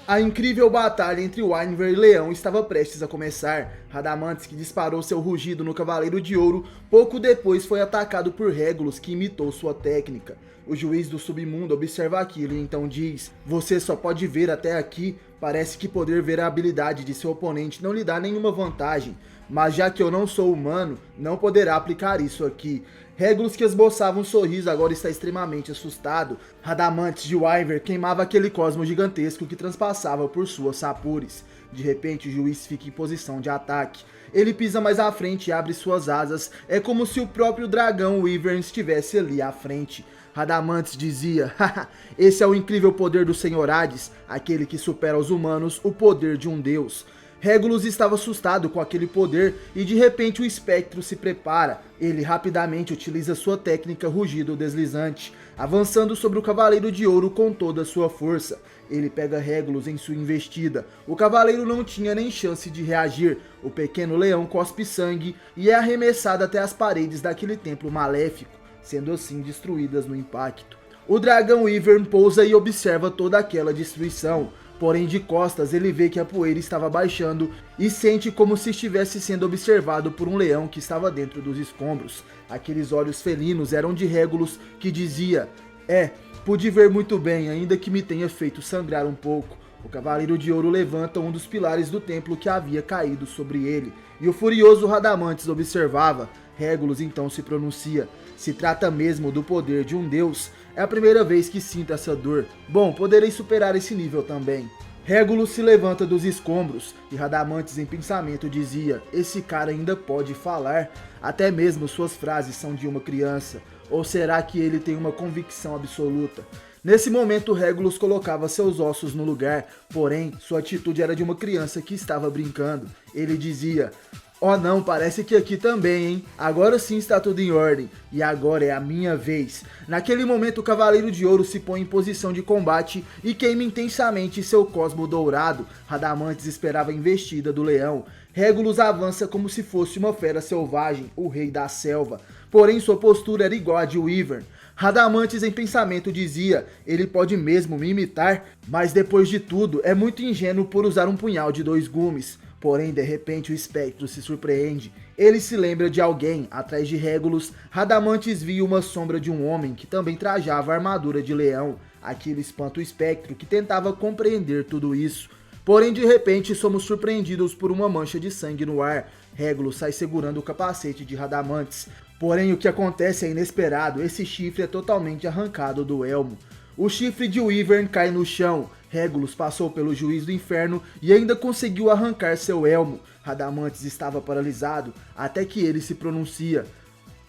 A incrível batalha entre Wyvern e Leão estava prestes a começar. Radamantes, que disparou seu rugido no Cavaleiro de Ouro, pouco depois foi atacado por Regulus, que imitou sua técnica. O juiz do submundo observa aquilo e então diz: "Você só pode ver até aqui, parece que poder ver a habilidade de seu oponente não lhe dá nenhuma vantagem, mas já que eu não sou humano, não poderá aplicar isso aqui." Regulus, que esboçava um sorriso, agora está extremamente assustado. Radamantes de Wyvern queimava aquele cosmo gigantesco que transpassava por suas sapures. De repente, o juiz fica em posição de ataque. Ele pisa mais à frente e abre suas asas. É como se o próprio dragão Wyvern estivesse ali à frente. Radamantes dizia: "Haha, esse é o incrível poder do Senhor Hades, aquele que supera aos humanos o poder de um deus." Regulus estava assustado com aquele poder e de repente o espectro se prepara. Ele rapidamente utiliza sua técnica rugido deslizante, avançando sobre o Cavaleiro de Ouro com toda a sua força. Ele pega Regulus em sua investida. O cavaleiro não tinha nem chance de reagir. O pequeno leão cospe sangue e é arremessado até as paredes daquele templo maléfico, sendo assim destruídas no impacto. O dragão Wyvern pousa e observa toda aquela destruição. Porém, de costas, ele vê que a poeira estava baixando e sente como se estivesse sendo observado por um leão que estava dentro dos escombros. Aqueles olhos felinos eram de Regulus, que dizia: pude ver muito bem, ainda que me tenha feito sangrar um pouco." O Cavaleiro de Ouro levanta um dos pilares do templo que havia caído sobre ele, e o furioso Radamantes observava. Regulus então se pronuncia: "Se trata mesmo do poder de um deus. É a primeira vez que sinto essa dor. Bom, poderei superar esse nível também." Regulus se levanta dos escombros e Radamantes em pensamento dizia: "Esse cara ainda pode falar? Até mesmo suas frases são de uma criança. Ou será que ele tem uma convicção absoluta?" Nesse momento, Regulus colocava seus ossos no lugar, porém, sua atitude era de uma criança que estava brincando. Ele dizia: "Oh não, parece que aqui também, hein? Agora sim está tudo em ordem. E agora é a minha vez." Naquele momento, o Cavaleiro de Ouro se põe em posição de combate e queima intensamente seu cosmo dourado. Radamantes esperava a investida do leão. Regulus avança como se fosse uma fera selvagem, o rei da selva. Porém, sua postura era igual a de Wyvern. Radamantes em pensamento dizia: "Ele pode mesmo me imitar, mas depois de tudo, é muito ingênuo por usar um punhal de 2 gumes." Porém, de repente, o espectro se surpreende. Ele se lembra de alguém. Atrás de Regulus, Radamantes via uma sombra de um homem que também trajava a armadura de leão. Aquilo espanta o espectro, que tentava compreender tudo isso. Porém, de repente, somos surpreendidos por uma mancha de sangue no ar. Regulus sai segurando o capacete de Radamantes. Porém, o que acontece é inesperado. Esse chifre é totalmente arrancado do elmo. O chifre de Wyvern cai no chão. Regulus passou pelo juiz do inferno e ainda conseguiu arrancar seu elmo. Radamantes estava paralisado, até que ele se pronuncia: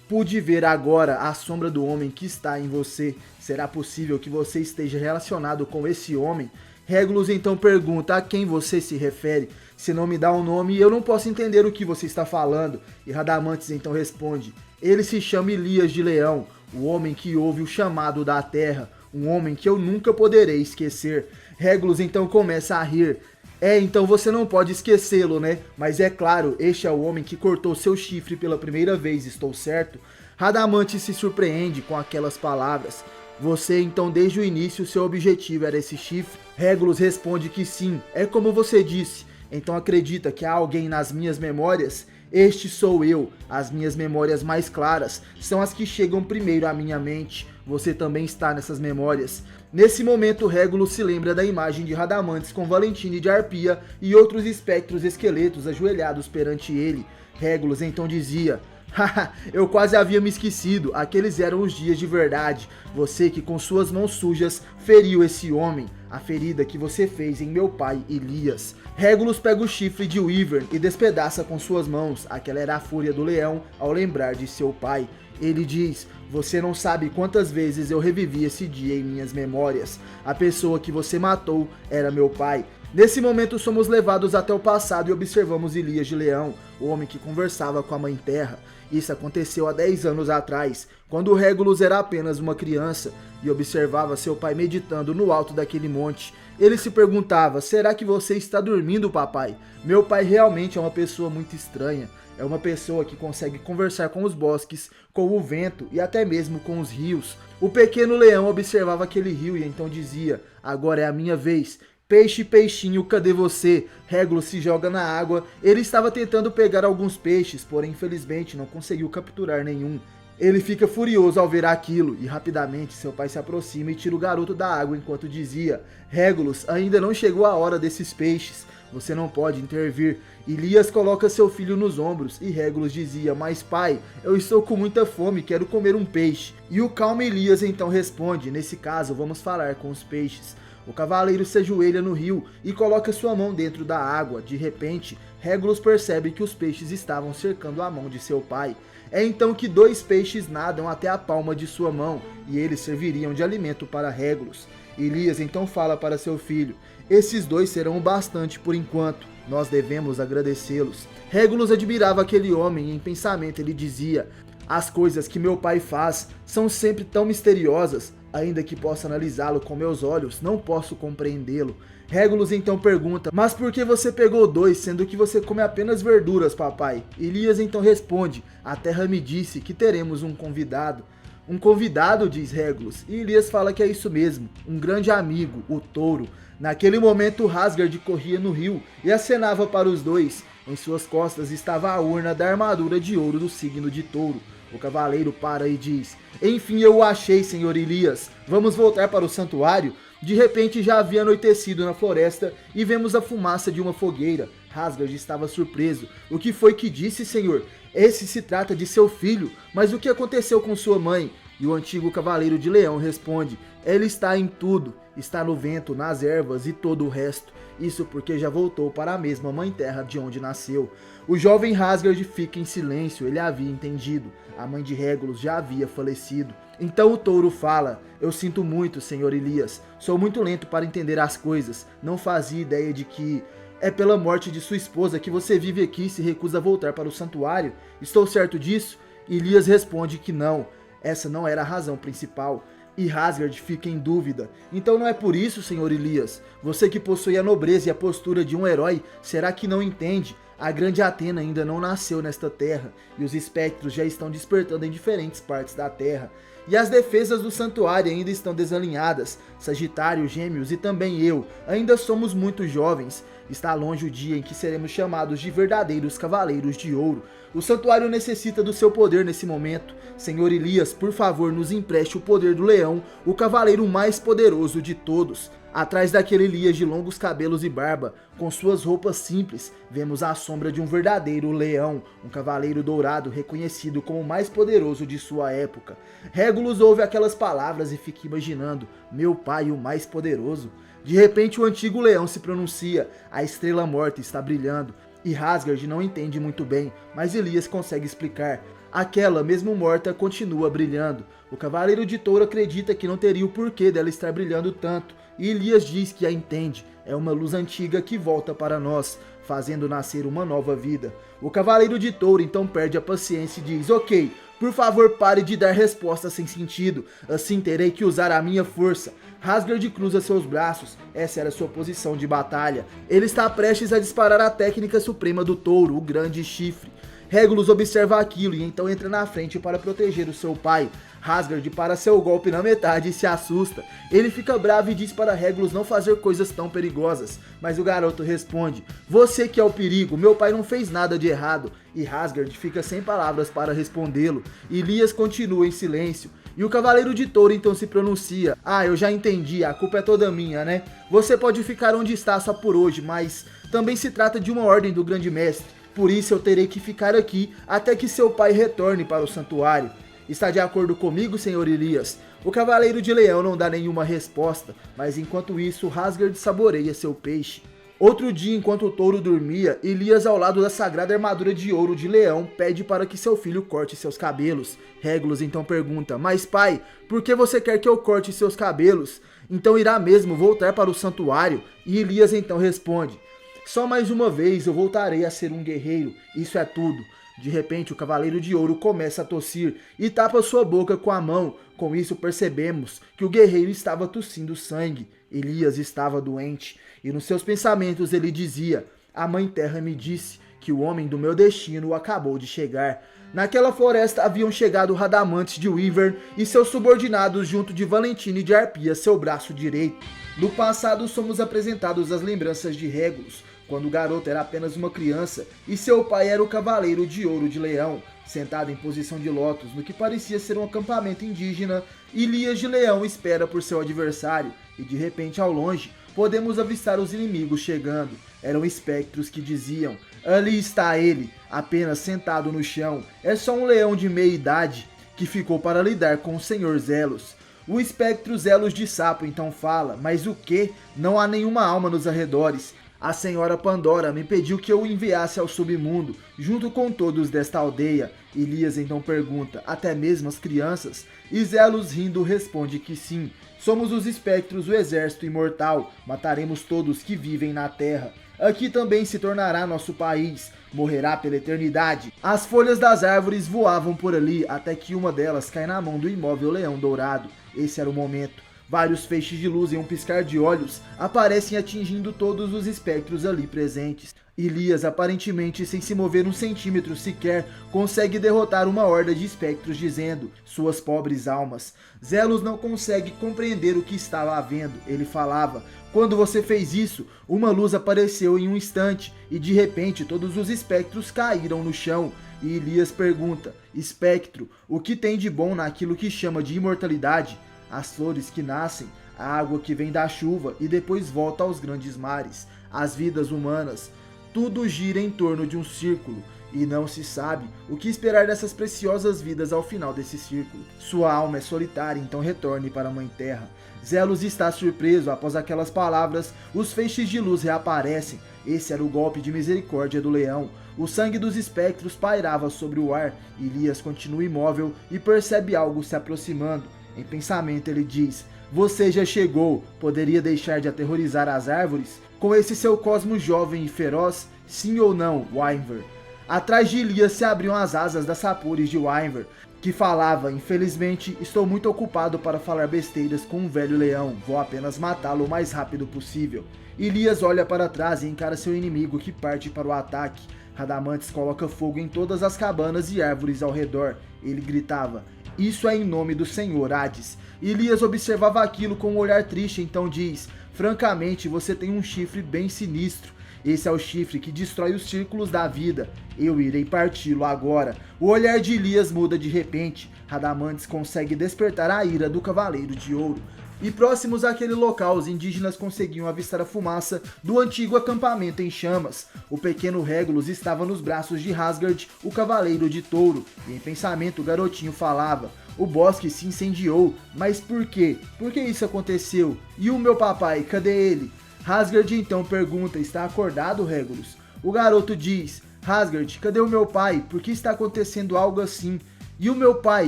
"Pude ver agora a sombra do homem que está em você. Será possível que você esteja relacionado com esse homem?" Regulus então pergunta: "A quem você se refere? Se não me dá um nome, eu não posso entender o que você está falando." E Radamantes então responde: "Ele se chama Elias de Leão, o homem que ouve o chamado da terra, um homem que eu nunca poderei esquecer." Regulus então começa a rir. Então você não pode esquecê-lo, né? Mas é claro, este é o homem que cortou seu chifre pela primeira vez, estou certo?" Radamantes se surpreende com aquelas palavras. "Você então desde o início seu objetivo era esse chifre?" Regulus responde que sim, é como você disse. "Então acredita que há alguém nas minhas memórias?" Este sou eu. As minhas memórias mais claras são as que chegam primeiro à minha mente. Você também está nessas memórias." Nesse momento, Regulus se lembra da imagem de Radamantes com Valentine de Arpia e outros espectros esqueletos ajoelhados perante ele. Regulus então dizia: "Haha, eu quase havia me esquecido, aqueles eram os dias de verdade. Você que com suas mãos sujas feriu esse homem, a ferida que você fez em meu pai Elias." Regulus pega o chifre de Wyvern e despedaça com suas mãos. Aquela era a fúria do leão ao lembrar de seu pai. Ele diz: "Você não sabe quantas vezes eu revivi esse dia em minhas memórias. A pessoa que você matou era meu pai." Nesse momento somos levados até o passado e observamos Elias de Leão, o homem que conversava com a Mãe Terra. Isso aconteceu há 10 anos atrás, quando Regulus era apenas uma criança e observava seu pai meditando no alto daquele monte. Ele se perguntava: "Será que você está dormindo, papai? Meu pai realmente é uma pessoa muito estranha. É uma pessoa que consegue conversar com os bosques, com o vento e até mesmo com os rios." O pequeno leão observava aquele rio e então dizia: "Agora é a minha vez." Peixe, peixinho, cadê você? Regulus se joga na água. Ele estava tentando pegar alguns peixes, porém infelizmente não conseguiu capturar nenhum. Ele fica furioso ao ver aquilo e rapidamente seu pai se aproxima e tira o garoto da água enquanto dizia: Regulus, ainda não chegou a hora desses peixes. Você não pode intervir. Elias coloca seu filho nos ombros e Regulus dizia: mas pai, eu estou com muita fome, quero comer um peixe. E o calmo Elias então responde: nesse caso vamos falar com os peixes. O cavaleiro se ajoelha no rio e coloca sua mão dentro da água. De repente, Regulus percebe que os peixes estavam cercando a mão de seu pai. É então que 2 peixes nadam até a palma de sua mão e eles serviriam de alimento para Regulus. Elias então fala para seu filho: esses 2 serão o bastante por enquanto, nós devemos agradecê-los. Regulus admirava aquele homem e em pensamento ele dizia: as coisas que meu pai faz são sempre tão misteriosas, ainda que possa analisá-lo com meus olhos, não posso compreendê-lo. Regulus então pergunta: mas por que você pegou 2, sendo que você come apenas verduras, papai? Elias então responde: a terra me disse que teremos um convidado. Um convidado, diz Regulus, e Elias fala que é isso mesmo, um grande amigo, o touro. Naquele momento Rasgard corria no rio e acenava para os 2. Em suas costas estava a urna da armadura de ouro do signo de touro. O cavaleiro para e diz: enfim eu o achei, senhor Elias, vamos voltar para o santuário? De repente já havia anoitecido na floresta e vemos a fumaça de uma fogueira. Rasgard estava surpreso. O que foi que disse, senhor? Esse se trata de seu filho, mas o que aconteceu com sua mãe? E o antigo cavaleiro de leão responde: ela está em tudo, está no vento, nas ervas e todo o resto. Isso porque já voltou para a mesma mãe terra de onde nasceu. O jovem Rasgard fica em silêncio, ele havia entendido. A mãe de Regulus já havia falecido. Então o touro fala: eu sinto muito, senhor Elias, sou muito lento para entender as coisas, não fazia ideia de que é pela morte de sua esposa que você vive aqui e se recusa a voltar para o santuário? Estou certo disso? Elias responde que não, essa não era a razão principal. E Rasgard fica em dúvida: então não é por isso, senhor Elias? Você que possui a nobreza e a postura de um herói, será que não entende? A grande Atena ainda não nasceu nesta terra, e os espectros já estão despertando em diferentes partes da terra. E as defesas do santuário ainda estão desalinhadas. Sagitário, Gêmeos e também eu, ainda somos muito jovens. Está longe o dia em que seremos chamados de verdadeiros cavaleiros de ouro. O santuário necessita do seu poder nesse momento. Senhor Elias, por favor, nos empreste o poder do leão, o cavaleiro mais poderoso de todos. Atrás daquele Elias de longos cabelos e barba, com suas roupas simples, vemos a sombra de um verdadeiro leão, um cavaleiro dourado reconhecido como o mais poderoso de sua época. Regulus ouve aquelas palavras e fica imaginando: meu pai, o mais poderoso. De repente o antigo leão se pronuncia: a estrela morta está brilhando. E Rasgard não entende muito bem, mas Elias consegue explicar: aquela, mesmo morta, continua brilhando. O cavaleiro de touro acredita que não teria o porquê dela estar brilhando tanto, e Elias diz que a entende: é uma luz antiga que volta para nós, fazendo nascer uma nova vida. O cavaleiro de touro então perde a paciência e diz: ok, por favor pare de dar respostas sem sentido, assim terei que usar a minha força. Rasgard cruza seus braços, essa era sua posição de batalha. Ele está prestes a disparar a técnica suprema do touro, o grande chifre. Regulus observa aquilo e então entra na frente para proteger o seu pai. Rasgard para seu golpe na metade e se assusta. Ele fica bravo e diz para Regulus não fazer coisas tão perigosas. Mas o garoto responde: você que é o perigo, meu pai não fez nada de errado. E Rasgard fica sem palavras para respondê-lo. Elias continua em silêncio. E o cavaleiro de touro então se pronuncia: ah, eu já entendi, a culpa é toda minha, né? Você pode ficar onde está só por hoje, mas também se trata de uma ordem do grande mestre. Por isso eu terei que ficar aqui até que seu pai retorne para o santuário. Está de acordo comigo, senhor Elias? O cavaleiro de leão não dá nenhuma resposta, mas enquanto isso Rasgard saboreia seu peixe. Outro dia, enquanto o touro dormia, Elias, ao lado da sagrada armadura de ouro de leão, pede para que seu filho corte seus cabelos. Regulus então pergunta: mas pai, por que você quer que eu corte seus cabelos? Então irá mesmo voltar para o santuário? E Elias então responde: só mais uma vez eu voltarei a ser um guerreiro, isso é tudo. De repente o cavaleiro de ouro começa a tossir e tapa sua boca com a mão. Com isso percebemos que o guerreiro estava tossindo sangue. Elias estava doente e nos seus pensamentos ele dizia: a mãe terra me disse que o homem do meu destino acabou de chegar. Naquela floresta haviam chegado Radamantes de Wyvern e seus subordinados junto de Valentine de Arpia, seu braço direito. No passado somos apresentados as lembranças de Regulus, quando o garoto era apenas uma criança e seu pai era o Cavaleiro de Ouro de Leão. Sentado em posição de lótus no que parecia ser um acampamento indígena, Ilias de Leão espera por seu adversário e de repente ao longe podemos avistar os inimigos chegando. Eram espectros que diziam: ali está ele, apenas sentado no chão, é só um leão de meia idade que ficou para lidar com o Senhor Zelos. O espectro Zelos de Sapo então fala: mas o que? Não há nenhuma alma nos arredores. A senhora Pandora me pediu que eu o enviasse ao submundo, junto com todos desta aldeia. Ilias então pergunta: até mesmo as crianças? E Zelos rindo responde que sim. Somos os espectros, o exército imortal. Mataremos todos que vivem na terra. Aqui também se tornará nosso país. Morrerá pela eternidade. As folhas das árvores voavam por ali, até que uma delas cai na mão do imóvel leão dourado. Esse era o momento. Vários feixes de luz em um piscar de olhos aparecem atingindo todos os espectros ali presentes. Ilias, aparentemente sem se mover um centímetro sequer, consegue derrotar uma horda de espectros dizendo: suas pobres almas. Zelos não consegue compreender o que estava havendo. Ele falava: quando você fez isso, uma luz apareceu em um instante e de repente todos os espectros caíram no chão. E Ilias pergunta: espectro, o que tem de bom naquilo que chama de imortalidade? As flores que nascem, a água que vem da chuva e depois volta aos grandes mares, as vidas humanas, tudo gira em torno de um círculo, e não se sabe o que esperar dessas preciosas vidas ao final desse círculo. Sua alma é solitária, então retorne para a Mãe Terra. Zelos está surpreso. Após aquelas palavras, os feixes de luz reaparecem. Esse era o golpe de misericórdia do leão. O sangue dos espectros pairava sobre o ar. Ilias continua imóvel e percebe algo se aproximando. Em pensamento ele diz: você já chegou, poderia deixar de aterrorizar as árvores? Com esse seu cosmo jovem e feroz, sim ou não, Wyvern? Atrás de Ilias se abriam as asas das sapores de Wyvern, que falava: infelizmente estou muito ocupado para falar besteiras com um velho leão, vou apenas matá-lo o mais rápido possível. Ilias olha para trás e encara seu inimigo que parte para o ataque. Radamantes coloca fogo em todas as cabanas e árvores ao redor. Ele gritava: isso é em nome do Senhor Hades. Ilias observava aquilo com um olhar triste, então diz: francamente, você tem um chifre bem sinistro. Esse é o chifre que destrói os círculos da vida. Eu irei parti-lo agora. O olhar de Ilias muda de repente. Radamantes consegue despertar a ira do Cavaleiro de Ouro. E próximos àquele local, os indígenas conseguiam avistar a fumaça do antigo acampamento em chamas. O pequeno Regulus estava nos braços de Rasgard, o Cavaleiro de Touro, e em pensamento o garotinho falava: o bosque se incendiou, mas por quê? Por que isso aconteceu? E o meu papai, cadê ele? Rasgard então pergunta: está acordado, Regulus? O garoto diz: Rasgard, cadê o meu pai? Por que está acontecendo algo assim? E o meu pai?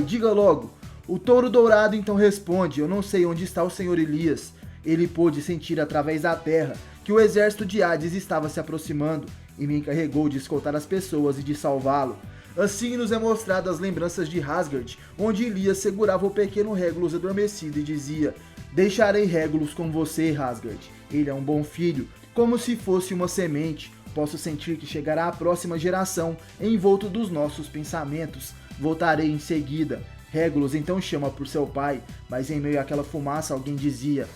Diga logo. O touro dourado então responde: eu não sei onde está o senhor Ilias. Ele pôde sentir através da terra que o exército de Hades estava se aproximando e me encarregou de escoltar as pessoas e de salvá-lo. Assim nos é mostrado as lembranças de Rasgard, onde Ilias segurava o pequeno Regulus adormecido e dizia: deixarei Regulus com você, Rasgard. Ele é um bom filho, como se fosse uma semente. Posso sentir que chegará a próxima geração envolto dos nossos pensamentos. Voltarei em seguida. Regulus então chama por seu pai, mas em meio àquela fumaça alguém dizia: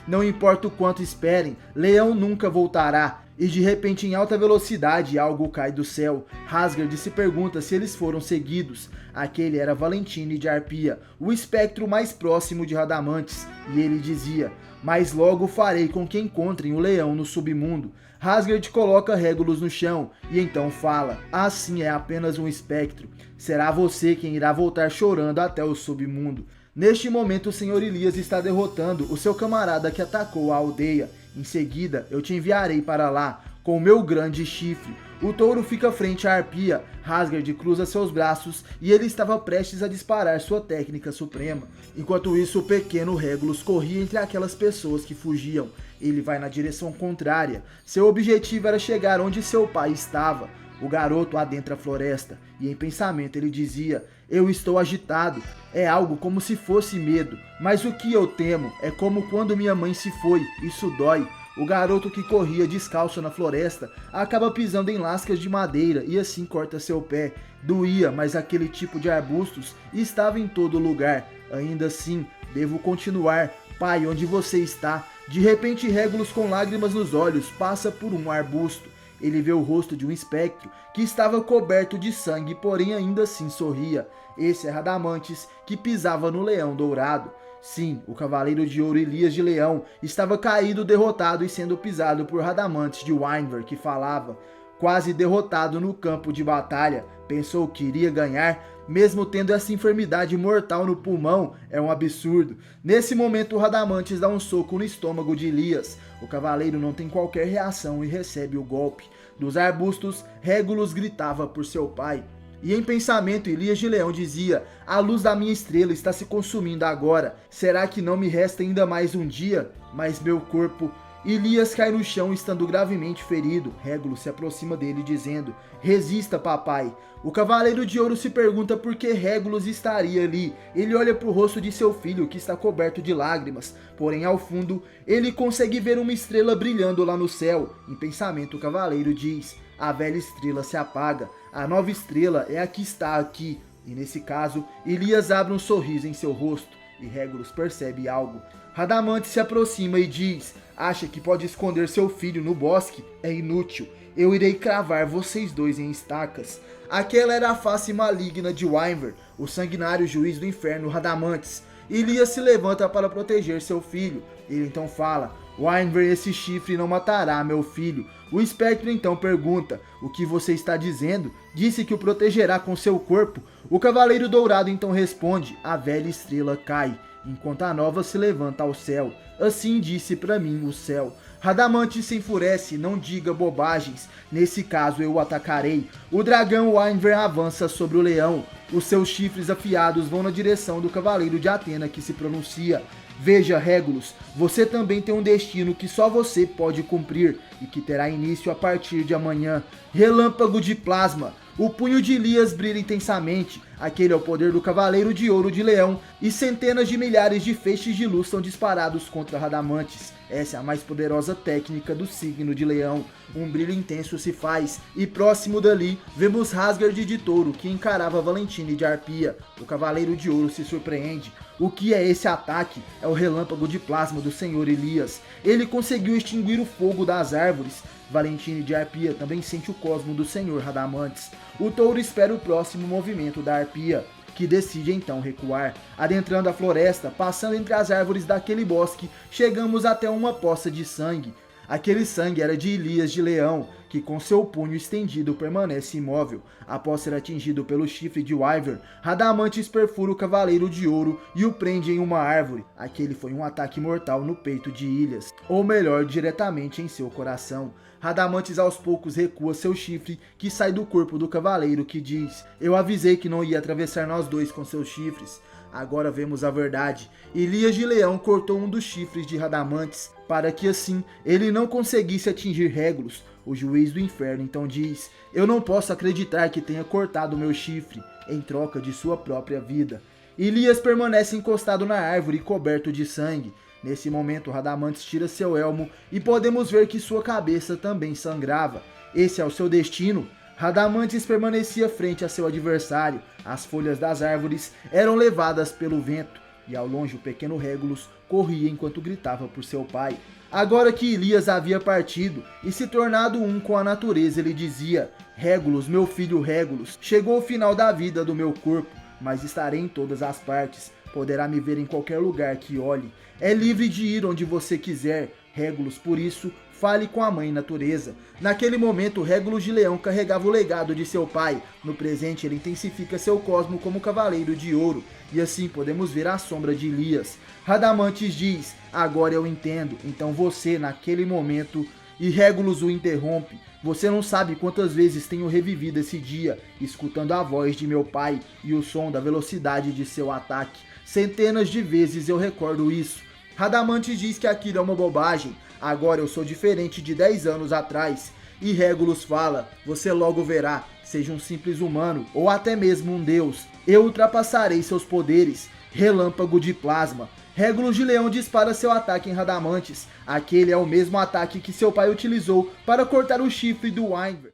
não importa o quanto esperem, Leão nunca voltará. E de repente, em alta velocidade, algo cai do céu. Rasgard se pergunta se eles foram seguidos. Aquele era Valentine de Arpia, o espectro mais próximo de Radamantes, e ele dizia: mas logo farei com que encontrem o leão no submundo. Rasgard coloca Regulus no chão e então fala: assim é apenas um espectro. Será você quem irá voltar chorando até o submundo. Neste momento o Senhor Ilias está derrotando o seu camarada que atacou a aldeia. Em seguida eu te enviarei para lá com o meu grande chifre. O touro fica frente à Arpia. Rasgard cruza seus braços e ele estava prestes a disparar sua técnica suprema. Enquanto isso, o pequeno Regulus corria entre aquelas pessoas que fugiam. Ele vai na direção contrária. Seu objetivo era chegar onde seu pai estava. O garoto adentra a floresta e em pensamento ele dizia: eu estou agitado, é algo como se fosse medo, mas o que eu temo é como quando minha mãe se foi, isso dói. O garoto que corria descalço na floresta acaba pisando em lascas de madeira e assim corta seu pé. Doía, mas aquele tipo de arbustos estava em todo lugar. Ainda assim, devo continuar. Pai, onde você está? De repente, Regulus, com lágrimas nos olhos, passa por um arbusto. Ele vê o rosto de um espectro que estava coberto de sangue, porém ainda assim sorria. Esse é Radamantes, que pisava no leão dourado. Sim, o Cavaleiro de Ouro Elias de Leão estava caído, derrotado e sendo pisado por Radamantes de Wynver, que falava. Quase derrotado no campo de batalha, pensou que iria ganhar, mesmo tendo essa enfermidade mortal no pulmão, é um absurdo. Nesse momento, Radamantes dá um soco no estômago de Elias. O cavaleiro não tem qualquer reação e recebe o golpe. Dos arbustos, Regulus gritava por seu pai. E em pensamento, Elias de Leão dizia: a luz da minha estrela está se consumindo agora. Será que não me resta ainda mais um dia? Mas meu corpo... Elias cai no chão estando gravemente ferido. Regulus se aproxima dele dizendo: resista, papai. O Cavaleiro de Ouro se pergunta por que Regulus estaria ali. Ele olha para o rosto de seu filho, que está coberto de lágrimas. Porém, ao fundo, ele consegue ver uma estrela brilhando lá no céu. Em pensamento, o Cavaleiro diz: a velha estrela se apaga. A nova estrela é a que está aqui. E nesse caso, Elias abre um sorriso em seu rosto. E Regulus percebe algo. Radamantes se aproxima e diz: acha que pode esconder seu filho no bosque? É inútil. Eu irei cravar vocês dois em estacas. Aquela era a face maligna de Wynver, o sanguinário juiz do inferno Radamantes. Elias se levanta para proteger seu filho. Ele então fala: Wynver, esse chifre não matará meu filho. O espectro então pergunta: o que você está dizendo? Disse que o protegerá com seu corpo. O Cavaleiro Dourado então responde: a velha estrela cai, enquanto a nova se levanta ao céu. Assim disse para mim o céu. Radamantes se enfurece: não diga bobagens, nesse caso eu o atacarei. O dragão Wynver avança sobre o leão. Os seus chifres afiados vão na direção do Cavaleiro de Atena, que se pronuncia: veja, Regulus, você também tem um destino que só você pode cumprir e que terá início a partir de amanhã. Relâmpago de plasma. O punho de Elias brilha intensamente. Aquele é o poder do Cavaleiro de Ouro de Leão, e centenas de milhares de feixes de luz são disparados contra Radamantes. Essa é a mais poderosa técnica do signo de Leão. Um brilho intenso se faz, e próximo dali, vemos Rasgard de Touro, que encarava Valentine de Arpia. O Cavaleiro de Ouro se surpreende. O que é esse ataque? É o relâmpago de plasma do Senhor Elias. Ele conseguiu extinguir o fogo das árvores. Valentine de Arpia também sente o cosmo do Senhor Radamantes. O touro espera o próximo movimento da Arpia, que decide então recuar. Adentrando a floresta, passando entre as árvores daquele bosque, chegamos até uma poça de sangue. Aquele sangue era de Elias de Leão, que com seu punho estendido permanece imóvel. Após ser atingido pelo chifre de Wynver, Radamantes perfura o Cavaleiro de Ouro e o prende em uma árvore. Aquele foi um ataque mortal no peito de Elias, ou melhor, diretamente em seu coração. Radamantes aos poucos recua seu chifre, que sai do corpo do cavaleiro, que diz: eu avisei que não ia atravessar nós dois com seus chifres. Agora vemos a verdade. Elias de Leão cortou um dos chifres de Radamantes, para que assim ele não conseguisse atingir Regulus. O juiz do inferno então diz: eu não posso acreditar que tenha cortado meu chifre, em troca de sua própria vida. Elias permanece encostado na árvore, coberto de sangue. Nesse momento, Radamantes tira seu elmo e podemos ver que sua cabeça também sangrava. Esse é o seu destino? Radamantes permanecia frente a seu adversário. As folhas das árvores eram levadas pelo vento, e ao longe o pequeno Regulus corria enquanto gritava por seu pai. Agora que Elias havia partido e se tornado um com a natureza, ele dizia: Regulus, meu filho Regulus, chegou o final da vida do meu corpo, mas estarei em todas as partes. Poderá me ver em qualquer lugar que olhe. É livre de ir onde você quiser, Regulus, por isso, fale com a mãe natureza. Naquele momento, Regulus de Leão carregava o legado de seu pai. No presente, ele intensifica seu cosmo como Cavaleiro de Ouro. E assim podemos ver a sombra de Elias. Radamantes diz: agora eu entendo. Então você, naquele momento... E Regulus o interrompe: você não sabe quantas vezes tenho revivido esse dia, escutando a voz de meu pai e o som da velocidade de seu ataque. Centenas de vezes eu recordo isso. Radamantes diz que aquilo é uma bobagem. Agora eu sou diferente de 10 anos atrás. E Regulus fala: você logo verá, seja um simples humano ou até mesmo um deus. Eu ultrapassarei seus poderes. Relâmpago de Plasma. Régulos de Leão dispara seu ataque em Radamantes. Aquele é o mesmo ataque que seu pai utilizou para cortar o chifre do Wyvern.